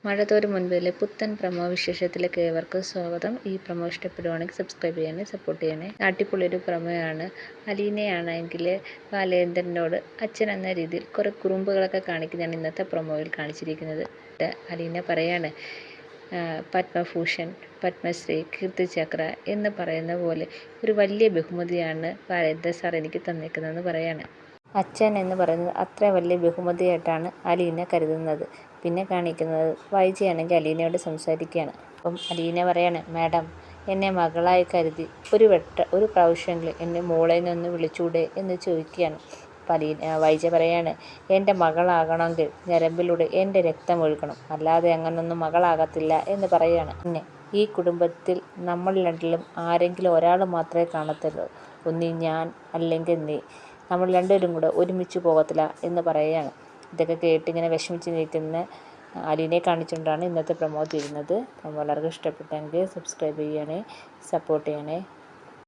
മഴ തോരും മുൻപിലെ പുത്തൻ പ്രമോ വിശേഷത്തിലേക്ക് ഏവർക്കും സ്വാഗതം. ഈ പ്രമോ ഇഷ്ടപ്പെടുവാണെങ്കിൽ സബ്സ്ക്രൈബ് ചെയ്യണേ, സപ്പോർട്ട് ചെയ്യണേ. അടിപൊളിയൊരു പ്രമോയാണ്. അലീനയാണെങ്കിൽ ബാലേന്ദ്രനോട് അച്ഛൻ എന്ന രീതിയിൽ കുറേ കുറുമ്പുകളൊക്കെ കാണിക്കുന്നതാണ് ഇന്നത്തെ പ്രമോയിൽ കാണിച്ചിരിക്കുന്നത്. അലീന പറയാണ്, പത്മഭൂഷൺ, പത്മശ്രീ, കീർത്തിചക്ര എന്ന് പറയുന്ന പോലെ ഒരു വലിയ ബഹുമതിയാണ് ബാലേന്ദ്രൻ സാർ എനിക്ക് തന്നേക്കുന്നതെന്ന് പറയാണ്. അച്ഛൻ എന്ന് പറയുന്നത് അത്ര വലിയ ബഹുമതിയായിട്ടാണ് അലീന കരുതുന്നത്. പിന്നെ കാണിക്കുന്നത് വൈജയാണെങ്കിൽ അലീനയോട് സംസാരിക്കുകയാണ്. അപ്പം അലീന പറയാണ്, മാഡം എന്നെ മകളായി കരുതി ഒരു പ്രാവശ്യമെങ്കിലും എന്നെ മോളെ നിന്ന് വിളിച്ചൂടെ എന്ന് ചോദിക്കുകയാണ്. അപ്പം വൈജ പറയാണ്, എൻ്റെ മകളാകണമെങ്കിൽ ഞരമ്പിലൂടെ എൻ്റെ രക്തം ഒഴുകണം, അല്ലാതെ അങ്ങനൊന്നും മകളാകത്തില്ല എന്ന് പറയുകയാണ്. പിന്നെ ഈ കുടുംബത്തിൽ നമ്മൾ രണ്ടിലും ആരെങ്കിലും ഒരാൾ മാത്രമേ കാണത്തുള്ളൂ, ഒന്നി ഞാൻ അല്ലെങ്കിൽ നീ, നമ്മൾ രണ്ടുപേരും കൂടെ ഒരുമിച്ച് പോകത്തില്ല എന്ന് പറയുകയാണ്. ഇതൊക്കെ കേട്ടിങ്ങനെ വിഷമിച്ച് നിൽക്കുന്ന അലീനയെ കാണിച്ചുകൊണ്ടാണ് ഇന്നത്തെ പ്രമോ തീരുന്നത്. പ്രമോ എല്ലാവർക്കും ഇഷ്ടപ്പെട്ടെങ്കിൽ സബ്സ്ക്രൈബ് ചെയ്യണേ, സപ്പോർട്ട് ചെയ്യണേ.